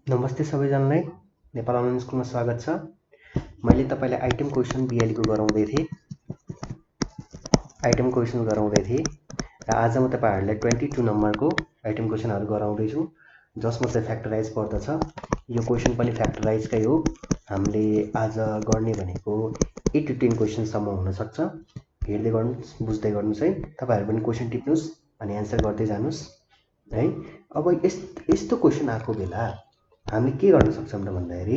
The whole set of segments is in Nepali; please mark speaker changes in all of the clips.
Speaker 1: नमस्ते सबैजनालाई नेपाल अनलाइन स्कुलमा स्वागत छ। मैले तपाईलाई आइटम क्वेशन बीएलई को गराउँदै थिए र आज म तपाईहरुलाई 22 नम्बरको आइटम क्वेशनहरु गराउँदै छु जसमा चाहिँ फ्याक्टराइज पर्दछ। यो क्वेशन पनि फ्याक्टराइजकै हो। हामीले आज गर्ने भनेको 8 to 10 क्वेशन सम्म हुन सक्छ। हेर्दै गर्नुस्, बुझ्दै गर्नुस् है। तपाईहरु पनि क्वेशन टिप्नुस् अनि आन्सर गर्दै जानुस् है। अब यस्तो क्वेशन आएको बेला हामीले के गर्न सक्छौं त भन्दाखेरि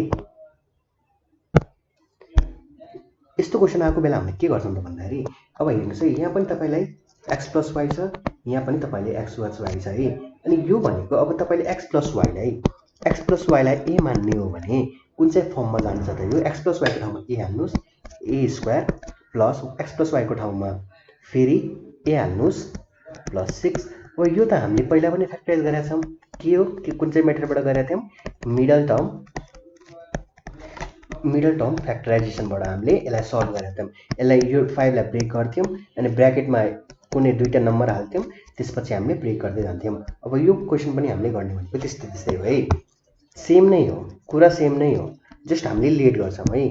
Speaker 1: यस्तो क्वेशन आएको बेला हामीले के गर्छौं त भन्दाखेरि अब हेर्नुस् है, यहाँ पनि तपाईलाई x + y छ, यहाँ पनि तपाईले x + y छ है। अनि यो भनेको अब तपाईले x + y लाई a मान्ने हो भने कुन चाहिँ फर्ममा जान्छ त? यो x + y को ठाउँमा a हाल्नुस्, a² + x + y को ठाउँमा फेरि a हाल्नुस् +6। अब यो त हामीले पहिला पनि फ्याक्टराइज गरेका छौं। के हो? के कुन चाहिँ मेथडबाट गरेका थियौं? मिडल टर्म फ्याक्टराइजेसनबाट हामीले यसलाई सल्भ गरेका थियौं। यसलाई यो 5 लाई ब्रेक गर्थ्यौं अनि ब्र्याकेटमा कुनै दुईटा नम्बर हाल्थ्यौं, त्यसपछि हामीले ब्रेक गर्दै जान्थ्यौं। अब यो क्वेशन पनि हामीले गर्ने भनेको त्यस्तै हो है। सेम नै हो, कुरा सेम नै हो, जस्ट हामीले लेट गर्छौं है।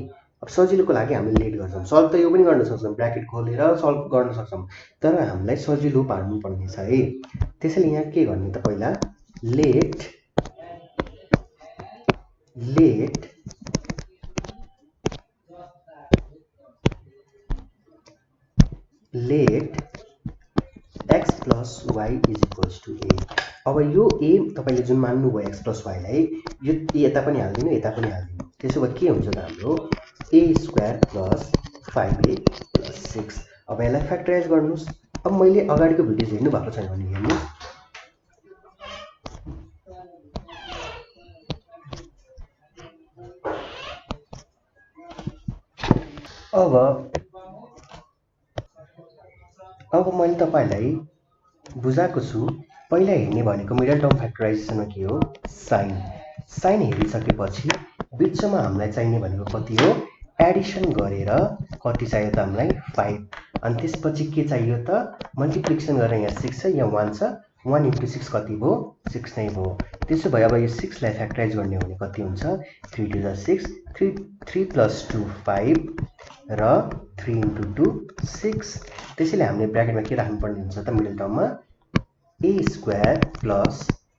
Speaker 1: अब सजिलोको लागि हामीले लेट गर्छौं। सल्भ त यो पनि गर्न सक्छौं, ब्र्याकेट खोलेर सल्भ गर्न सक्छौं, तर हामीलाई सजिलो पार्नु पर्ने छ है। त्यसैले यहाँ के गर्ने त पहिला लेट x + y = a। अब यो a तपाईले जुन मान्नु भयो x + y लाई, यो यता पनि हाल्दिनु, यता पनि हाल्दिनु। त्यसो भए के हुन्छ त हाम्रो a² + 5a + 6। अब यसलाई फ्याक्टराइज गर्नुस्। अब मैले अगाडिको भिडियोज हेर्नु भएको छैन भने हेर्नुस्। अब मैले तपाईलाई बुझाएको छु। पहिला हेर्ने भनेको मिडल टर्म फ्याक्टराइजेसनमा के हो? साइन हेरिसकेपछि बिचमा हामीलाई चाहिने भनेको कति हो? एडिसन गरेर कति चाहियो त हामीलाई? 5। अनि त्यसपछि के चाहियो त? मल्टिप्लिकेसन गरेर यहाँ 6 छ, यहाँ 1 छ, 1 * 6 कति भयो? 6 नै भयो। त्यसो भए अब यो 6 लाई फ्याक्टराइज गर्ने हो भने कति हुन्छ? 3 * 2 = 6, 3 + 2 = 5 र 3 * 2 = 6। त्यसैले हामीले ब्र्याकेटमा के राख्नु पर्ने हुन्छ त? मिडल टर्ममा a² +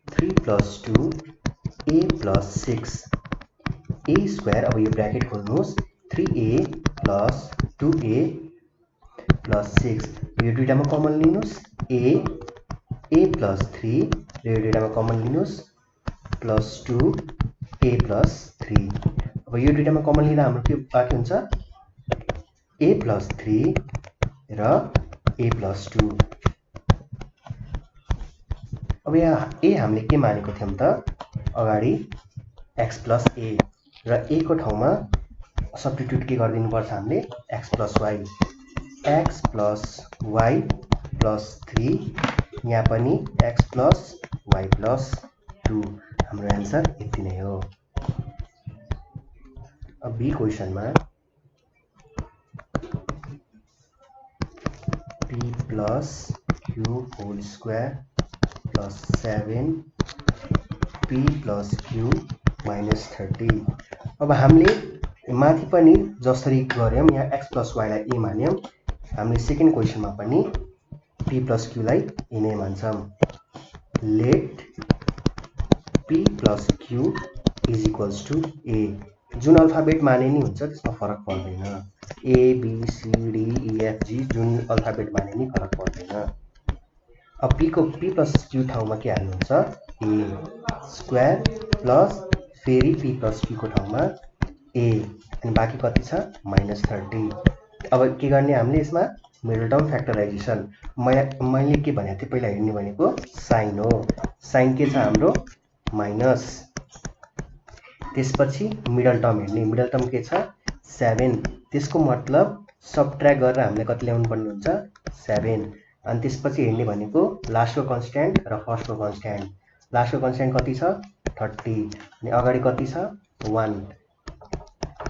Speaker 1: 3 + 2 a + 6 a²। अब यो ब्र्याकेट खोल्नुस्, 3a + 2a + 6। यो दुईटामा कमन लिनुस्, a + 3 र यो दुईटामा कमन लिनुस् +2 a + 3। अब यो दुईटामा कमन लिँदा हाम्रो के बाँकी हुन्छ? a + 3 र a + 2। अब यहाँ a हामीले के मानेको थियौं त? अगाडि x + a र a को ठाउँमा सब्स्टिट्युट के गरिदिनु पर्छ हामीले? x + y + 3, यहाँ पनि x + y + 2। हाम्रो आन्सर यति नै हो। अब be क्वेशनमा p + q² + 7 p + q - 30। अब हामीले माथि पनि जसरी गर्यौं, यहाँ x + y लाई a मान्यौं, हामीले सेकेन्ड क्वेशनमा पनि p + q लाई a नै मान्छौं। Let p + q = a। जुन अल्फाबेट माने नि हुन्छ, त्यसमा फरक पर्दैन। a b c d e f g जुन अल्फाबेट माने नि फरक पर्दैन। अब p + q ठाउँमा के हाल्नुहुन्छ? a² + फेरि p + q को ठाउँमा a। अनि बाँकी कति छ? -30। अब के गर्ने हामीले यसमा? Middle term factorisation. मैले के भनेको थिएँ? पहिला हेर्ने भनेको साइन हो। साइन के छ हाम्रो? माइनस। त्यसपछि मिडल टर्म हेर्ने। मिडल टर्म के छ? 7। त्यसको मतलब सबट्र्याक्ट गरेर हामीले कति ल्याउनु पर्ने हुन्छ? 7। अनि त्यसपछि हेर्ने भनेको लास्टको कन्स्ट्यान्ट र फर्स्टको कन्स्ट्यान्ट। लास्टको कन्स्ट्यान्ट कति छ? 30। अनि अगाडि कति छ? 1।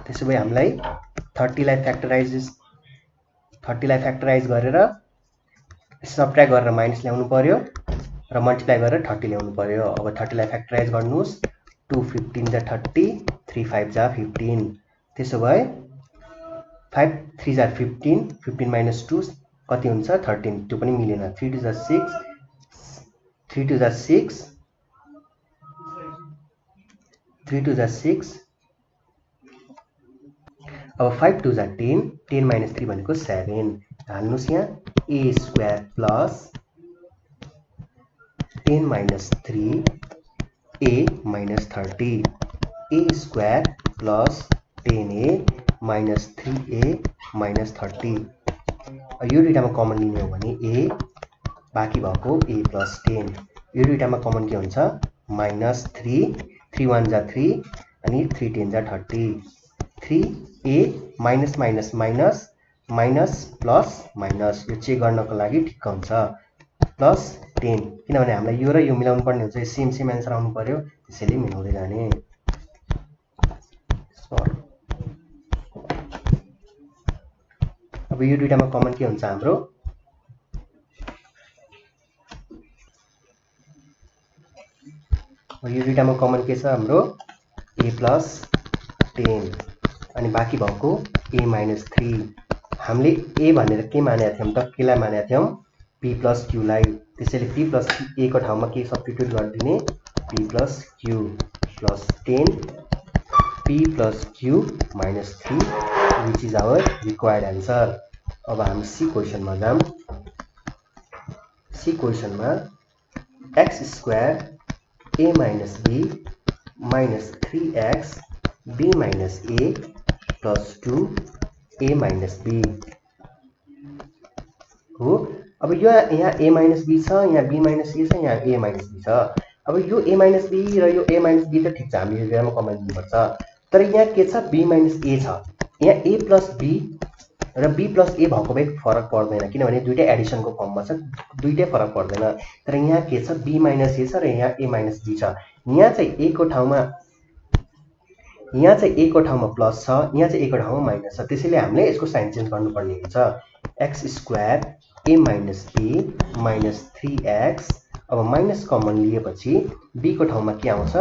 Speaker 1: त्यसो भए हामीलाई 30 लाई फ्याक्टराइज गरेर सबट्र्याक्ट गरेर माइनस ल्याउनु पर्यो र मल्टिप्लाई गरेर 30 ल्याउनु पर्यो। अब 30 लाई फ्याक्टराइज गर्नुस्, 2 15 जा 30, 3 5 जा 15, त्यसो भए 5 3 जा 15, 15 minus 2 कति हुन्छ 13, त्यो पनि मिलेन, 3 2 जा 6, 3 2 जा 6, 3 2 जा 6, अब 5 2 जा 10, 10 minus 3 भनेको 7, हाल्नुस् यहाँ a square plus 10 minus 3 a minus 30, a square plus 10a minus 3a minus 30, यो दुईटामा कमन लिने हो भने a, बाँकी भएको a plus 10, यो दुईटामा कमन के हुन्छ minus 3, 3 1 जा 3 अनि 3 10 जा 30, 3a minus minus minus minus plus minus, यो चेक गर्नको लागि ठिक हुन्छ, plus 10, किनभने हामीलाई यो र यो मिलाउनु पर्ने हुन्छ, सेम सेम आन्सर आउनु पर्यो, त्यसैले मिलाउँदै जाने। अब यो दुईटामा कमन के हुन्छ हाम्रो यो दुईटामा कमन के छ हाम्रो a plus 10 अनि बाँकी भएको a minus 3, हामीले a भनेर के मानेका थियौं त, केलाई मानेका थियौं p plus q लाई, त्यसैले p plus a को ठाउँमा के सब्स्टिट्युट गरिदिने p plus q plus 10 p plus q minus 3 which is our required answer। अब हामी सी क्वेशनमा जाम। सी क्वेशनमा x square a minus b minus 3x b minus a plus 2 a minus b हो। अब यो यहाँ a minus b छ, यहाँ b minus a छ, यहाँ a minus b छ। अब यो a minus b र यो a minus b त ठिक छ, हामीले यसमा कमन लिनुपर्छ, तर यहाँ के छ b minus a छ, यहाँ a plus b र b plus a भएको भए फरक पर्दैन, किनभने दुईटै एडिसनको फर्ममा छ, दुईटै फरक पर्दैन, तर यहाँ के छ b minus a छ र यहाँ a minus b छ, यहाँ चाहिँ a को ठाउँमा प्लस छ, यहाँ चाहिँ a को ठाउँमा माइनस छ, त्यसैले हामीले यसको साइन चेन्ज गर्नुपर्ने हुन्छ। x square a minus b minus 3x, अब माइनस कमन लिएपछि b को ठाउँमा के आउँछ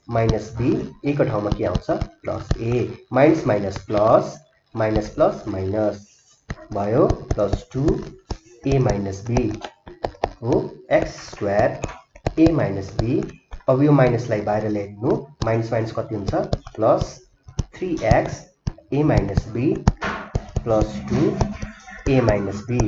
Speaker 1: माइनस b, a को ठाउँमा के आउँछ plus a, minus minus plus, minus plus minus भयो, प्लस 2 a minus b हो। x square a minus b, अब यो माइनसलाई बाहिर ल्याइदिनु, माइनस माइनस कति हुन्छ plus 3x a minus b plus 2 a minus b।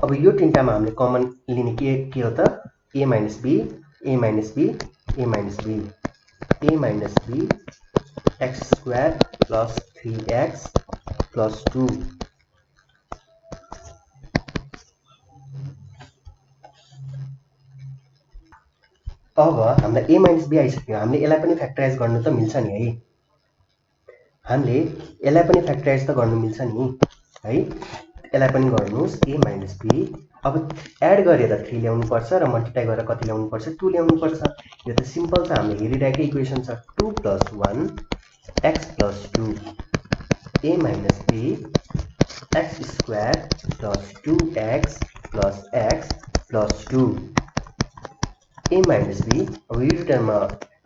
Speaker 1: अब यो तीनटामा हामीले कमन लिने के हो त a minus b, a minus b, a minus b, a minus b x square plus 3x plus 2 अब हामीलाई a minus b आइसक्यो, हामीले यसलाई पनि फ्याक्टराइज गर्नु त मिल्छ नि है, हामीले यसलाई पनि फ्याक्टराइज त गर्नु मिल्छ नि है, यसलाई पनि गर्नुस् a minus b, अब एड गरेर 3 ल्याउनु पर्छ र मल्टिप्लाई गरेर कति ल्याउनु पर्छ 2 ल्याउनु पर्छ, यो त सिम्पल छ, हामीले हेरिरहेको इक्वेसन छ, 2 plus 1 x plus 2 a minus b x square plus 2x plus x plus 2 a minus b। अब यो टर्ममा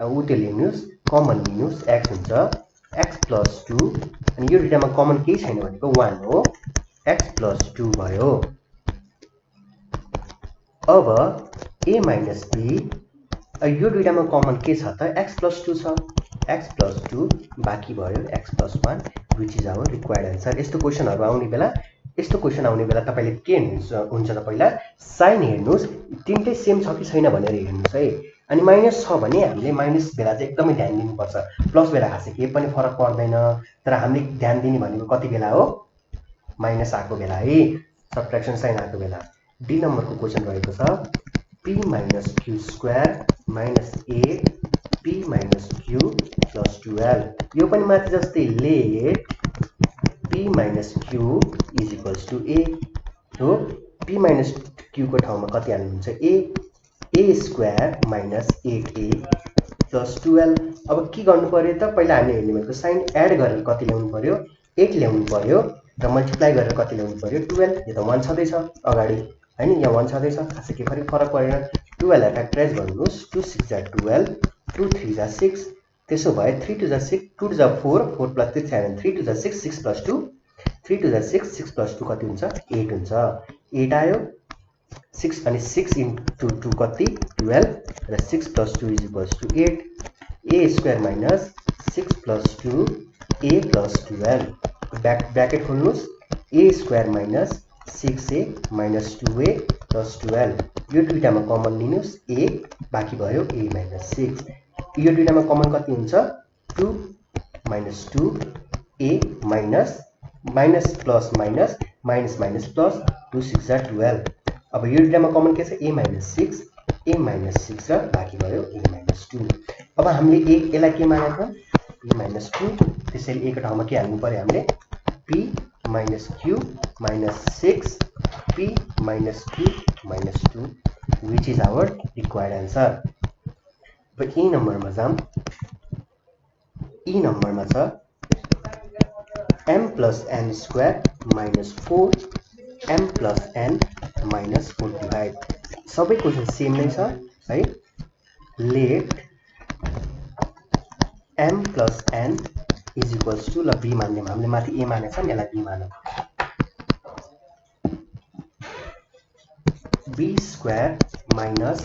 Speaker 1: उ त्यो लिनुस्, कमन लिनुस्, x हुन्छ x plus 2 अनि यो दुईटामा कमन केही छैन भनेको 1 हो, x plus 2 भयो। अब a minus b, यो दुईटामा कमन के छ त x plus 2 छ, x plus 2 बाँकी भयो x plus 1 which is our required answer। यस्तो क्वेशनहरु आउने बेला, यस्तो क्वेशन आउने बेला तपाईले के हुन्छ त पहिला साइन हेर्नुस्, तीनटै सेम छ कि छैन भनेर हेर्नुस् है, अनि माइनस छ भने हामीले माइनस बेला चाहिँ एकदमै ध्यान दिनुपर्छ, प्लस बेला खासै केही पनि फरक पर्दैन, तर हामीले ध्यान दिने भनेको कति बेला हो माइनस आएको बेला है, सबट्र्याक्सन साइन आएको बेला। डी नम्बरको क्वेशन रहेको छ p minus q square minus 8 p minus q plus 12, यो पनि माथि जस्तै late p minus q is equals to a हो, p minus q को ठाउँमा कति हाल्नुहुन्छ a square minus 8a plus 12। अब के गर्नु पर्यो त, पहिला हामीले हेर्ने भनेको साइन एड गरेर कति ल्याउनु पर्यो 8 ल्याउनु पर्यो र मल्टिप्लाई गरेर कति ल्याउनु पर्यो 12, यो त 1 छँदैछ अगाडि, हैन यहाँ 1 छँदैछ खासै के फरक परेन 12 लाई फ्याक्टराइज गर्नुस् 2 6 जा 12 2 3 जा 6 त्यसो भए 3 2 जा 6 2 जा 4 4 प्लस 3 7 3 2 जा 6 6 प्लस 2 3 2 जा 6 6 प्लस 2 कति हुन्छ 8 हुन्छ 8 आयो 6 अनि 6 into 2 कति 12 र 6 plus 2 is equals to 8 a square minus 6 plus 2 a plus 12 bracket खोल्नुस् a square minus 6a minus 2a plus 12 यो दुईटामा कमन लिनुस् a बाकी भयो a minus 6 यो दुईटामा कमन कति हुन्छ 2 minus 2 a minus minus plus minus minus minus plus 2 6 are 12 अब यो दुईटामा कमन के छ a minus 6 a minus 6 र बाकी भयो a minus 2 अब हामीले यसलाई के मानेको p minus q त्यसैले a को ठाउँमा के हाल्नु पर्यो हामीले p minus q minus 6 p minus q minus 2 which is our required answer. But e नम्बरमा जाम e नम्बरमा छ m plus n square minus 4 m plus n minus 45 सबै क्वेशन सेम नै छ है let m plus n is equals to ल b मान्ने हामीले माथि a मानेछौं यसलाई b मानौं b square minus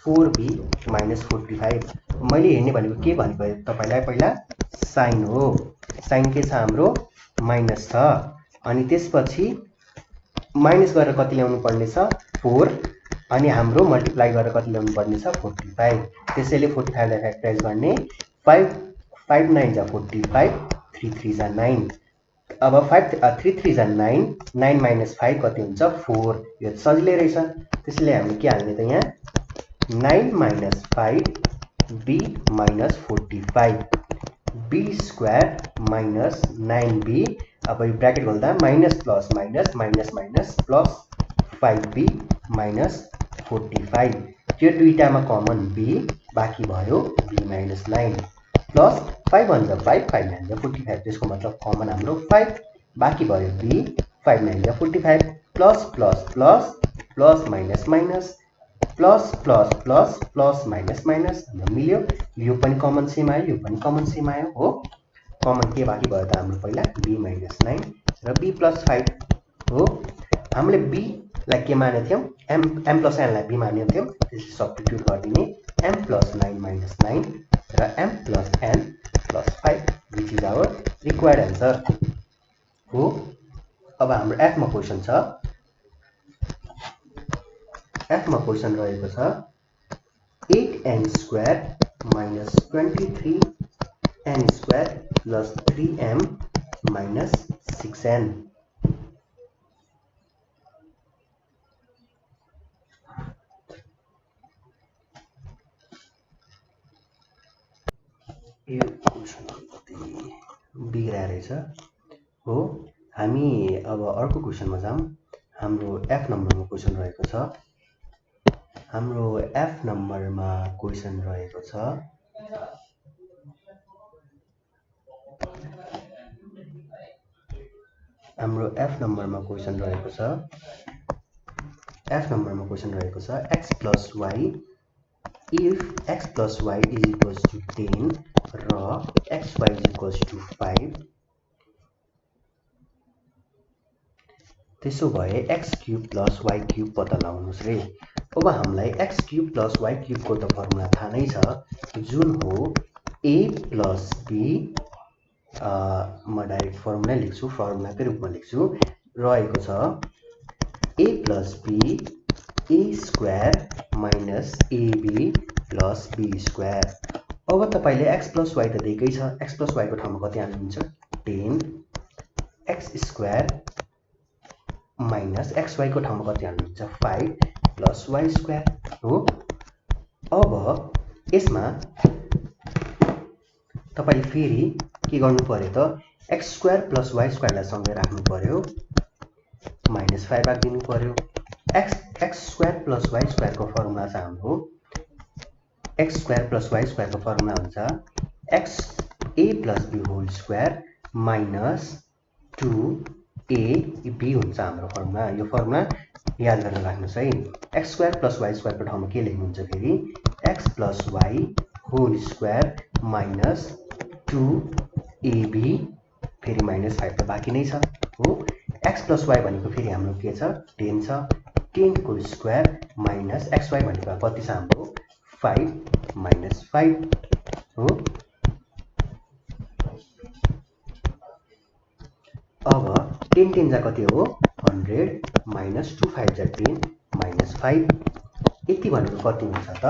Speaker 1: 4b minus 45 मैले हेर्ने भनेको के भनेको तपाईलाई पहिला साइन हो साइन के छ हाम्रो माइनस छ अनि त्यसपछि माइनस गरेर कति ल्याउनु पर्ने छ 4 अनि हाम्रो मल्टिप्लाई गरेर कति ल्याउनु पर्ने छ 45 त्यसैले 45 लाई फ्याक्टराइज गर्ने 5 5 9 जा 45 3 3 जा 9 अब 5 3 3 जा 9 9 minus 5 कति हुन्छ 4 यो सजिलै रहेछ त्यसैले हामी के हाल्ने त यहाँ 9 minus 5 b minus 45 b square minus 9b अब यो ब्रैकेट खोल्दा minus plus minus minus minus plus 5b minus 45 त्यो दुईटामा कमन b बाकी भयो b minus 9 प्लस 5 1 जा 5 5 9 जा 45 त्यसको मतलब कमन हाम्रो 5 बाकी भयो b 5 9 जा 45 plus plus plus plus minus minus plus plus plus plus minus minus हाम्रो मिल्यो यो पनि कमन सेम आयो यो पनि कमन सेम आयो हो कमन के बाकी भयो त हाम्रो पहिला b minus 9 र b plus 5 हो हामीले b लाई के माने थियौ m plus n लाई b माने थियौ त्यसले सब्स्टिट्युट गर्दिने m plus 9 minus 9 र m plus n plus 5 which is our required answer हो अब हाम्रो f मा क्वेशन छ f मा क्वेशन रहेको छ 8n square minus 23n square plus 3m minus 6n यो क्वेशन बिग्रा रहेछ हो हामी अब अर्को क्वेशनमा जाम हाम्रो f नम्बरमा क्वेशन रहेको छ हाम्रो f नम्बरमा क्वेशन रहेको छ हाम्रो f नम्बरमा क्वेशन रहेको छ x plus y if x plus y is equals to 10 र xy is equals to 5 त्यसो भए x cube plus y cube पत्ता लगाउनुस् रे अब हामीलाई x cube plus y cube को त फर्मुला थाहा नै छ जुन हो a plus b म डाइरेक्ट फर्मुला लेख्छु फर्मुलाकै रूपमा लेख्छु रहेको छ a plus b a square minus ab plus b square अब तपाईले x plus y त दिएकै छ x plus y को ठाउँमा कति हाल्नुहुन्छ 10 x square minus xy को ठाउँमा कति हाल्नुहुन्छ 5 plus y square हो अब यसमा तपाईले फेरि के गर्नु पर्यो त x square plus y square लाई सँगै राख्नु पर्यो minus 5 राख्दिनु पर्यो x square plus y square को फर्मुला चाहिँ हाम्रो x square plus y square को फर्मुला हुन्छ x a plus b whole square minus 2 a b हुन्छ हाम्रो फर्मुला। यो फर्मुला याद गरेर राख्नुस् है। X square plus y square को ठाउँमा के लेख्नुहुन्छ फेरि x plus y whole square minus 2ab फेरि माइनस 5 त बाँकी नै छ हो। एक्स प्लस वाई भनेको फेरि हाम्रो के छ 10 छ, 10 को स्क्वायर माइनस एक्स वाई भनेको कति छ हाम्रो 5 माइनस 5 हो। अब 10 10 जा कति हो 100 माइनस 2 5 जा 10 माइनस 5 यति भनेको कति हुन्छ त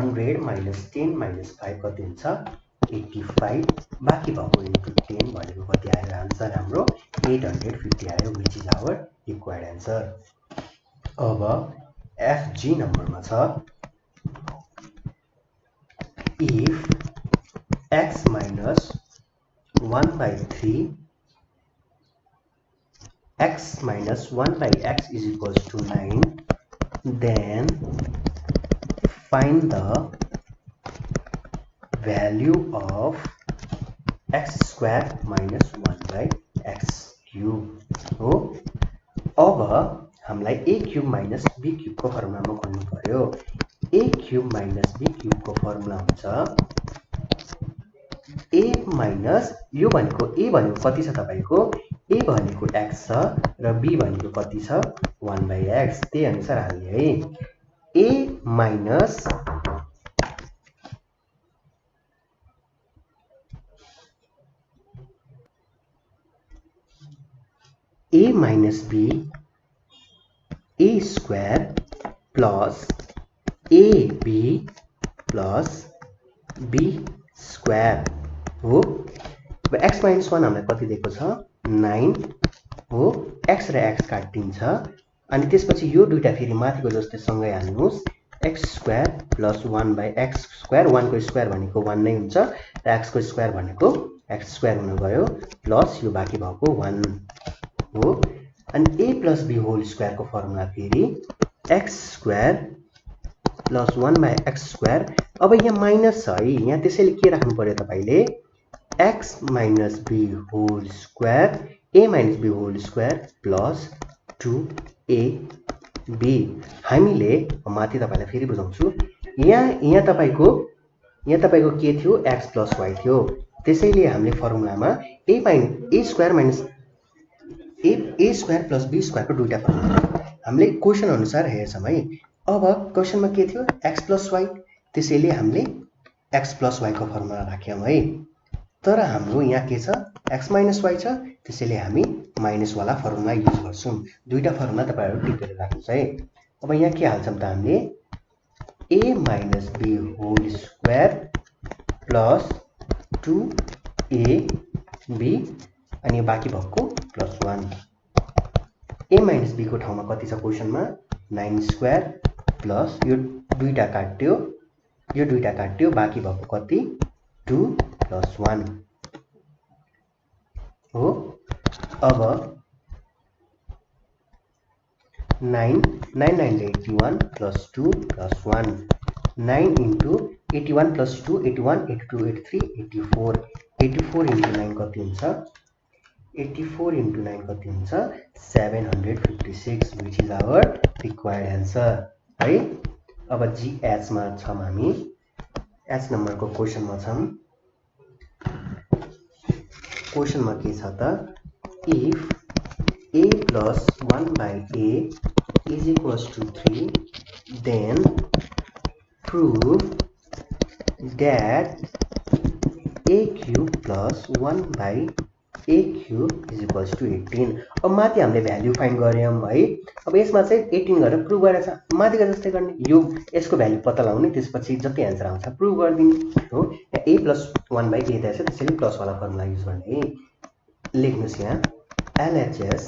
Speaker 1: 100 माइनस 10 माइनस 5 कति हुन्छ 85 बाँकी भएको इन्टु 10 भनेको कति आयो आन्सर हाम्रो 850 आयो which is our required answer. अब एफजी नम्बरमा छ if x minus 1 by 3 x minus 1 by x is equals to 9, then find the value of x square minus 1 by x cube हो। अब हामीलाई a cube minus b cube को फर्मुलामा खोज्नु पर्यो। a cube minus b cube को फर्मुला हुन्छ a माइनस यो भनेको a भनेको कति छ तपाईको a भनेको x छ र b भनेको कति छ 1 by x त्यही अनुसार हाल्ने है। a minus b a square plus ab plus b square हो। अब x माइनस 1 हामीलाई कति दिएको छ 9 हो। x र x काटिन्छ अनि त्यसपछि यो दुईटा फेरि माथिको जस्तै सँगै हाल्नुस् x square plus 1 by x square 1 को स्क्वायर भनेको 1 नै हुन्छ र x को स्क्वायर भनेको x स्क्वायर हुन गयो प्लस यो बाँकी भएको 1 हो। अनि a plus b whole square को फर्मुला फेरि x square plus 1 by x square. अब यहाँ माइनस छ है यहाँ त्यसैले के राख्नु पर्यो तपाईले x minus b whole square a minus b whole square plus 2ab। हामीले माथि तपाईलाई फेरि बुझाउँछु यहाँ तपाईको के थियो x प्लस y थियो त्यसैले हामीले फर्मुलामा a square minus a square plus b square को दुईटा फर्मुला हामीले क्वेशन अनुसार हेर्छौं है। अब क्वेशनमा के थियो x प्लस y त्यसैले हामीले x प्लस y को फर्मुला राख्यौं है। तर हाम्रो यहाँ के छ x माइनस y छ त्यसैले हामी माइनस वाला फर्मुला युज गर्छौं। दुईटा फर्मुला तपाईहरु टिपेर राख्नुस् है। अब यहाँ के हाल्छौं त हामीले a minus b whole square plus 2ab अनि बाँकी भएको प्लस 1 a माइनस b को ठाउँमा कति छ क्वेशनमा 9 स्क्वायर प्लस यो दुईटा काट्यो बाँकी भएको कति 2 प्लस 1 हो। अब 9 81 plus 2 plus 1 9 into 81 plus 2 81 82 83 84 84 into 9 कति हुन्छ 84 into 9 कति हुन्छ 756 which is our required answer है। अब GH मा छौं हामी H नम्बर को क्वेशन मा छौं। क्वेशन मा के छ त if a plus 1 by a is equals to 3 then prove that a cube plus 1 by a cube is equals to 18। अब माथि हामीले भ्यालु फाइन्ड गर्यौं है। अब यसमा चाहिँ 18 गरेर प्रुभ गरेछ माथिको जस्तै गर्ने यो यसको भ्यालु पत्ता लगाउने त्यसपछि जति आन्सर आउँछ प्रुभ गर्दिने हो। a plus 1 by a छ त्यसैले प्लस वाला फर्मुला युज गर्ने है। लेख्नुस् यहाँ LHS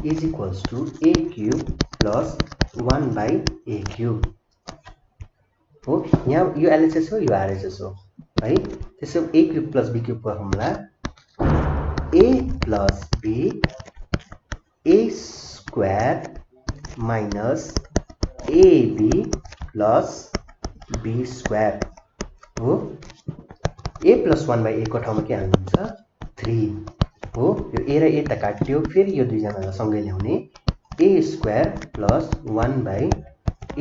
Speaker 1: is equals to a cube plus 1 by a cube हो। यहाँ यो LHS हो यो RHS हो है। त्यसो a cube plus b cube को formula a plus b a square minus ab plus b square हो। a प्लस 1 by a को ठाउँमा के हाल्नुहुन्छ 3 हो यो a र a त काट्यो फेरि यो दुईजनालाई सँगै ल्याउने a square plus 1 by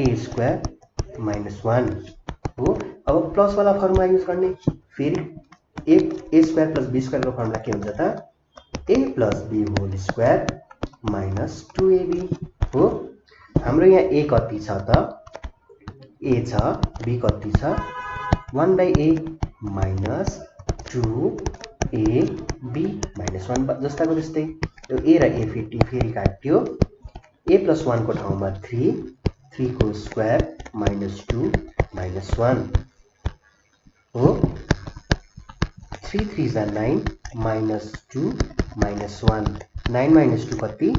Speaker 1: a square minus 1 हो अब प्लस वाला फर्मुला युज गर्ने फेरि a square plus b square को फर्मुला के हुन्छ त a plus b whole square minus 2ab हो हाम्रो यहाँ a कति छ त a छ b कति छ 1 by a minus 2ab minus 1 जस्ताको जस्तै यो a र a फेरि काट्यो a प्लस 1 को ठाउँमा 3 को स्क्वायर माइनस 2 माइनस 1 हो 3 3 जा 9 माइनस 2 माइनस 1 9 माइनस 2 कति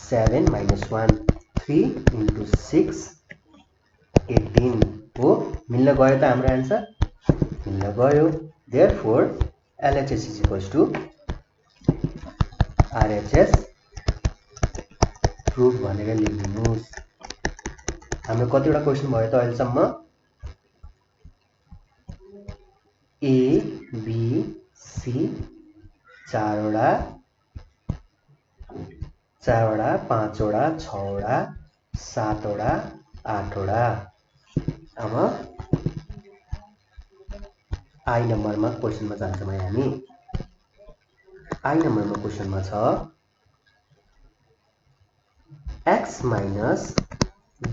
Speaker 1: 7 माइनस 1 3 into 6 18 हो मिल्न गयो त हाम्रो आन्सर मिल्न गयो therefore LHS is equals to RHS proof भनेर लेखिदिनुस् हाम्रो कतिवटा क्वेशन भयो त अहिलेसम्म A B C चारवटा 5 वटा 6 वटा 7 वटा 8 वटा अब आई नम्बरमा क्वेशनमा जान्छौँ हामी आई नम्बरमा क्वेशनमा छ x minus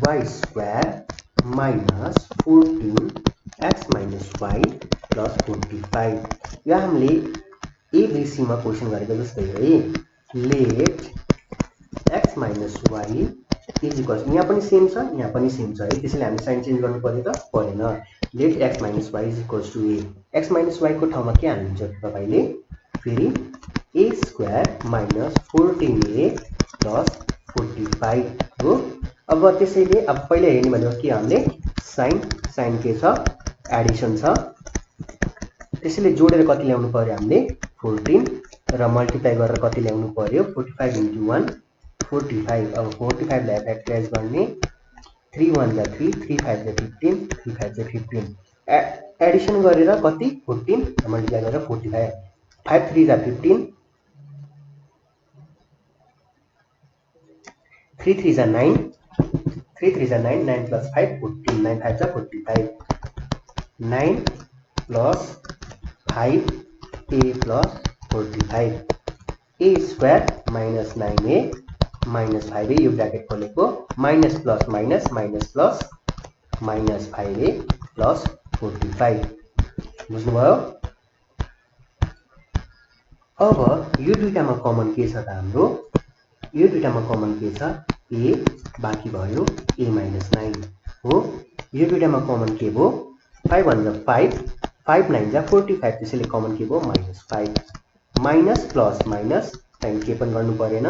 Speaker 1: y square minus 14 x minus y plus 45 यो हामीले ABC मा क्वेशन गरेको जस्तै है late x minus y is equals यहाँ पनि सेम छ यहाँ पनि सेम छ है त्यसैले हामी साइन चेन्ज गर्नु पर्यो त परेन late x minus y is equals to a x minus y को ठाउँमा के हाल्नुहुन्छ तपाईले फेरि a square minus 14a plus 45 हो अब त्यसैले अब पहिले हेर्ने भनेको के हामीले साइन के छ एडिसन छ त्यसैले जोडेर कति ल्याउनु पर्यो हामीले 14 र मल्टिप्लाई गरेर कति ल्याउनु पर्यो 45 into 1 45 अब 45 लाई फ्याक्टराइज गर्ने 3 1 जा 3 3 5 जा 15 3 5 जा 15 एडिसन गरेर कति 14 मल्टिप्लाई गरेर 45 5 3 जा 15 3 3 जा 9 3 3 जा 9 9 plus 5 14 9 5 जा 45 9 plus 5 a plus 45 a square minus 9a minus 5a यो ब्रैकेट खोलेको minus plus minus minus plus minus 5a plus 45 बुझ्नुभयो अब यो दुईटामा कमन के छ त हाम्रो यो दुईटामा कमन के छ a बाकी भयो a minus 9 हो यो दुईटामा कमन के भयो 5 1 जा 5 5 9 जा 45 त्यसैले कमन के भयो -5 माइनस प्लस माइनस टाइम के पनि गर्नु परेन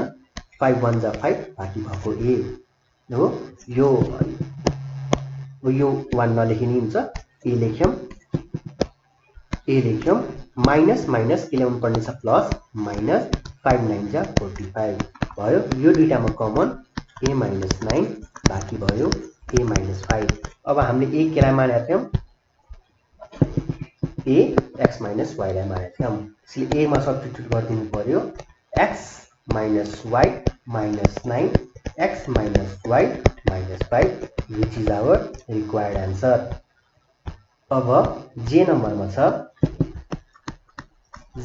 Speaker 1: 5 1 जा 5 बाकी भएको a हो यो 1 नलेखिने हुन्छ a लेख्यौं माइनस माइनस के ल्याउनु पर्ने छ प्लस माइनस 5 9 जा 45 भयो यो दुईटामा कमन a minus 9 बाकी भयो a minus 5 अब हामीले a केलाई मानेका थियौं a x minus y लाई मानेका थियौं त्यसैले a मा सब्स्टिट्युट गरिदिनु पर्यो x minus y minus 9 x minus y minus 5 which is our required answer अब j नम्बरमा छ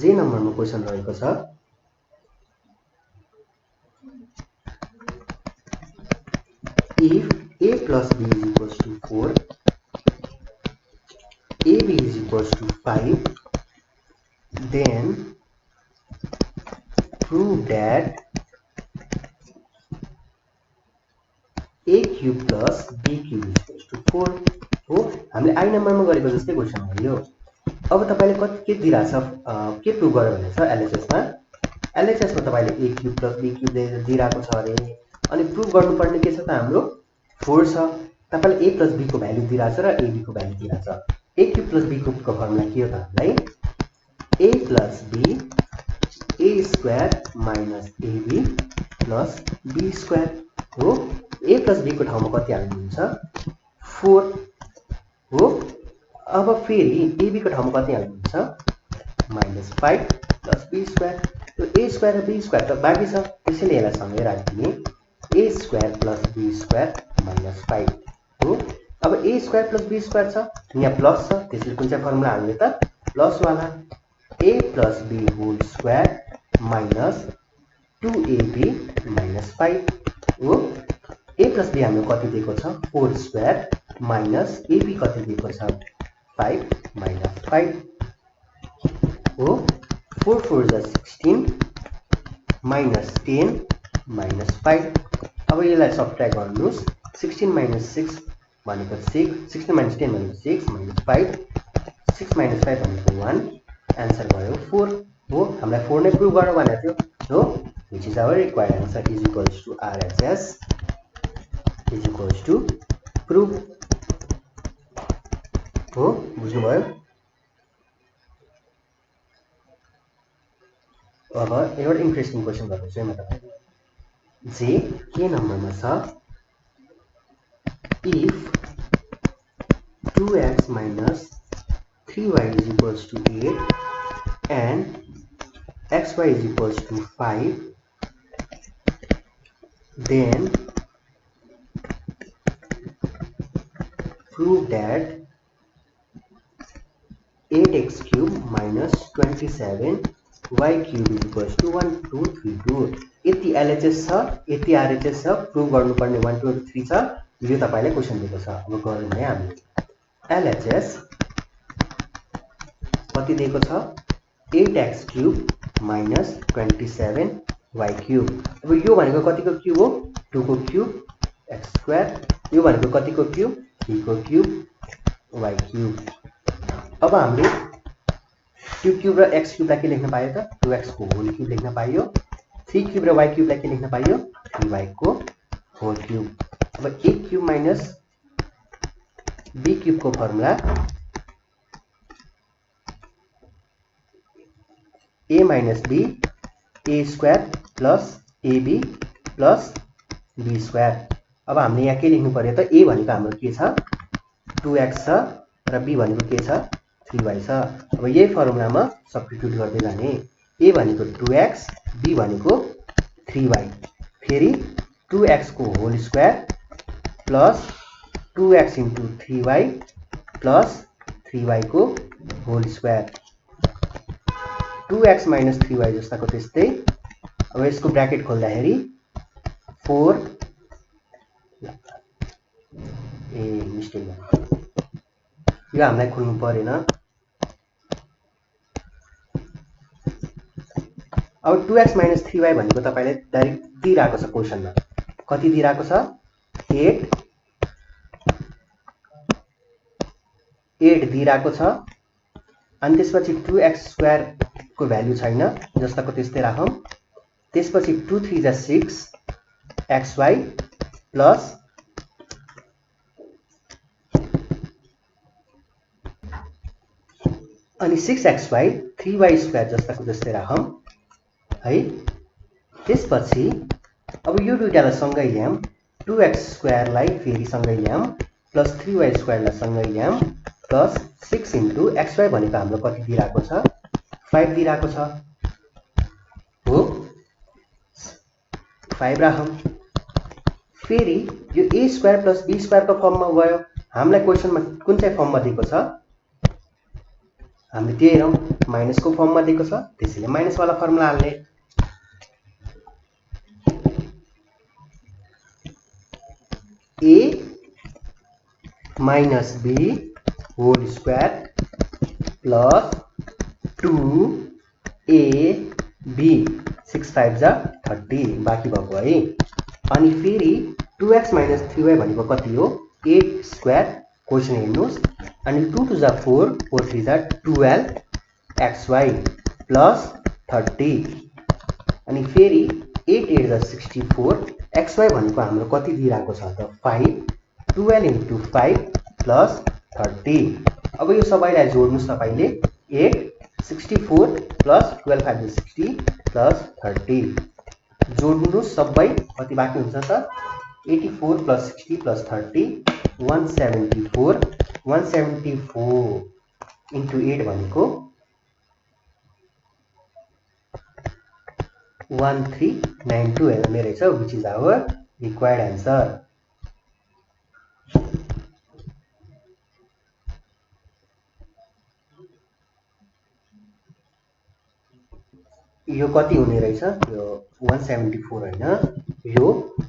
Speaker 1: j नम्बरमा क्वेशन रहेको छ if a plus b is equals to 4 ab is equals to 5 then prove that a cube plus b cube is equals to 4 हो हामीले आई नम्बरमा गरेको जस्तै क्वेशन हो यो अब तपाईले कति के दिइराछ के प्रुभ गर्यो भने छ एलएचएस मा तपाईले a cube plus b cube दिइराको छ अरे अनि प्रुभ गर्नुपर्ने के छ त हाम्रो 4 छ तपाईले a plus b को भ्यालु दिइराछ र ab को भ्यालु दिइराछ a cube plus b cube को फर्मुला के हो त हामीलाई a plus b a square minus ab plus b square हो a plus b को ठाउँमा कति हाल्नुहुन्छ 4 हो अब फेरि ab को ठाउँमा कति हाल्नुहुन्छ -5 प्लस बी स्क्वायर। यो ए स्क्वायर र बी स्क्वायर त बाँकी छ, त्यसैले यसलाई सँगै राखिदिने। A square plus B square minus 5 हो। अब A square plus B square छ, यहाँ प्लस छ, त्यसैले कुन चाहिँ फर्मुला हाल्ने त प्लसवाला। A plus B whole square minus 2ab minus 5 हो। ए प्लस बी हाम्रो कति दिएको छ 4 स्क्वायर माइनस एबी कति दिएको छ 5 माइनस 5 हो। 4 4 जा 16 माइनस 10 माइनस 5। अब यसलाई सब्ट्र्याक्ट गर्नुहोस्। 16 माइनस 6 भनेको 6, 16 माइनस 10 भनेको 6 माइनस 5, 6 माइनस 5 भनेको 1, आन्सर भयो 4 हो। हामीलाई 4 नै प्रुभ गर भनेको थियो हो। Which is our required answer is equals to RHS is equals to proof हो। बुझ्नुभयो? अब एउटा इन्ट्रेस्टिङ क्वेसन गर्दैछु है म तपाईलाई। जे के नम्बरमा छ if 2x minus 3y is equals to 8 and xy is equals to 5, then prove that 8x cube minus 27y cube is equals to 1 2 3 2। यति LHS छ, यति RHS छ, प्रुभ गर्नुपर्ने 1 2 3 छ। यो तपाईलाई क्वेसन दिएको छ। अब गरौँ है हामी। LHS कति दिएको छ 8x cube minus 27y cube. अब यो भनेको कतिको क्यूब हो 2 को क्यूब x स्क्वायर, यो भनेको कतिको क्यूब 3 को क्यूब y क्यूब। अब हामीले 2 क्यूब र x क्यूबलाई के लेख्न पायो त 2x को होल क्यूब लेख्न पायो। 3 क्यूब र y क्यूबलाई के लेख्न पायो 3y को होल क्यूब। अब a cube minus b cube को formula a minus b a square plus ab plus b square. अब हामीले यहाँ के लेख्नु पर्यो त a भनेको हाम्रो के छ 2x छ र b भनेको के छ 3y छ। अब यही फर्मुलामा सब्स्टिट्युट गर्दै जाने। a भनेको 2x b भनेको 3y, फेरि 2x को whole square plus 2x into 3y plus 3y को whole square. 2x minus 3y जस्ताको त्यस्तै। अब यसको ब्र्याकेट खोल्दाखेरि 4 मिस्टेक भयो, यो हामीलाई खोल्नु परेन। अब 2x माइनस 3y भनेको तपाईलाई डाइरेक्ट दिइरहेको छ क्वेसनमा। कति दिइरहेको छ 8 दिइरहेको छ। अनि त्यसपछि 2x स्क्वायर को भ्यालु छैन, जस्ताको त्यस्तै राखौं। त्यसपछि 2 3 जा 6 xy प्लस अनि 6xy 3y स्क्वायर जस्ताको त्यस्तै राखौं है। त्यसपछि अब यो दुईटालाई सँगै ल्याऊँ। 2x स्क्वायरलाई फेरि सँगै ल्याऊँ प्लस 3y स्क्वायरलाई सँगै ल्याऊँ प्लस 6 into xy भनेको हाम्रो कति दिइरहेको छ 5 दिइरहेको छ हो। 5 राखौं। फेरि यो a square plus b square को फर्ममा गयो। हामीलाई क्वेसनमा कुन चाहिँ फर्ममा दिएको छ हामीले त्यही हेरौं। माइनस को फर्ममा दिएको छ, त्यसैले माइनस वाला फर्मुला हाल्ने। a minus b whole square plus 2ab 6 5 जा 30 बाँकी भएको है। अनि फेरि 2x माइनस 3y भनेको कति हो 8 स्क्वायर। क्वेसन हेर्नुहोस्। अनि 2 2 जा 4 4 3 जा 12 xy प्लस 30। अनि फेरि 8 8 जा 64 xy भनेको हाम्रो कति दिइरहेको छ त 5 12 into 5 प्लस 30। अब यो सबैलाई जोड्नुस् तपाईले 8 64 प्लस 12 5 जा 60 प्लस 30 जोड्नुस् सबै कति बाँकी हुन्छ त 84 प्लस 60 प्लस 30 174 174 into 8 भनेको 1392 हुने रहेछ, which is our required answer. यो कति हुने रहेछ? यो 174 होइन, यो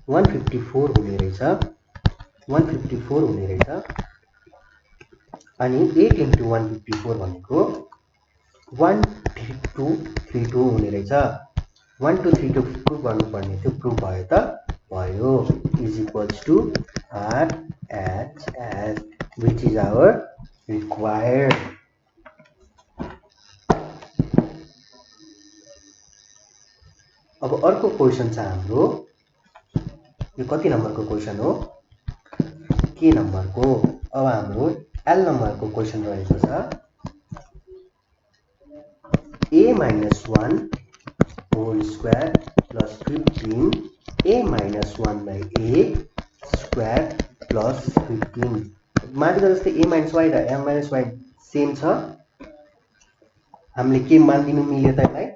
Speaker 1: 154 हुने रहेछ, 154 हुने रहेछ। अनि 8 × 154 भनेको 1232 हुने रहेछ। 1232 प्रुभ गर्नुपर्ने थियो, प्रुभ भयो त भयो। Is equals to RHS which is our required. अब अर्को क्वेसन छ हाम्रो, यो कति नम्बरको क्वेसन हो? के नम्बरको? अब हाम्रो एल नम्बरको क्वेसन रहेको छ। a - 1 whole square plus 15 a - 1/a square plus 15। माथिको जस्तै a - y र m - y सेम छ। हामीले के मानिदिनु मिल्यो त यसलाई?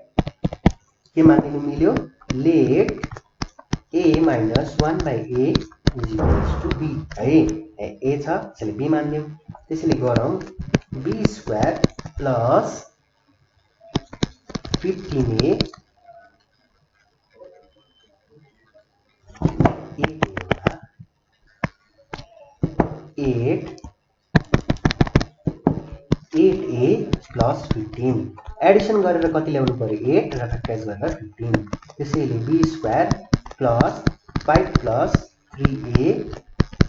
Speaker 1: के मानिदिनु मिल्यो? Let a - 1/a is equals to b है। a छ, त्यसैले b मानिदियौँ। त्यसैले गरौँ b square plus 15a 8a plus 15 Edison गरेर कति ल्याउनु पर्यो? 8 र फ्याक्टराइज गरेर 15। त्यसैले b square plus 5 plus 3a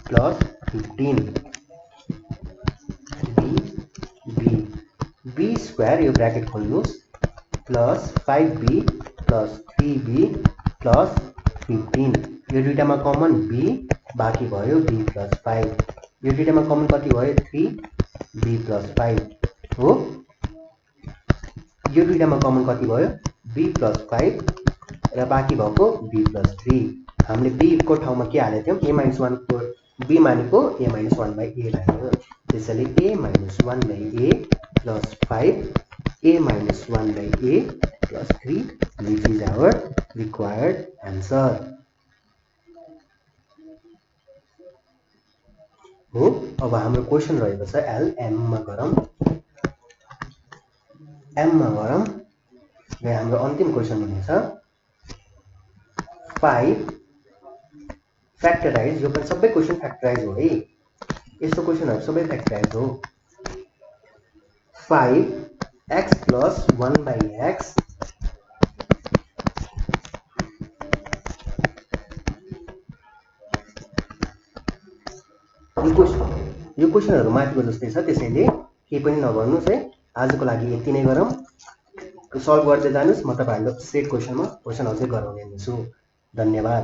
Speaker 1: plus 15 b square, यो ब्र्याकेट खोल्नुहोस्, plus 5b plus 3b plus 15। यो दुईटामा कमन b, बाँकी भयो b प्लस 5। यो दुईटामा कमन कति भयो? 3b प्लस 5 हो। यो दुईटामा कमन कति भयो? b प्लस 5 र बाँकी भएको b प्लस 3। हामीले b को ठाउँमा के हालेको थियौँ? a - 1 को b मानेको a - 1/a लाग्यो। त्यसैले a - 1/a plus 5 a - 1/a plus 3 which is our required answer हो। अब हाम्रो क्वेसन रहेको छ एल। एममा गरौँ, र हाम्रो अन्तिम क्वेसन हुनेछ 5 फ्याक्टराइज। यो पनि सबै क्वेसन फ्याक्टराइज हो है, यस्तो क्वेसनहरू सबै फ्याक्टराइज हो। 5x प्लस 1/x यो क्वेसनहरू माथिको जस्तै छ, त्यसैले केही पनि नगर्नुहोस् है। आजको लागि यति नै गरौँ। सल्भ गर्दै जानुहोस्, म तपाईँहरूको सेट क्वेसनमा क्वेसन अझै गराउने हुन्छु। धन्यवाद।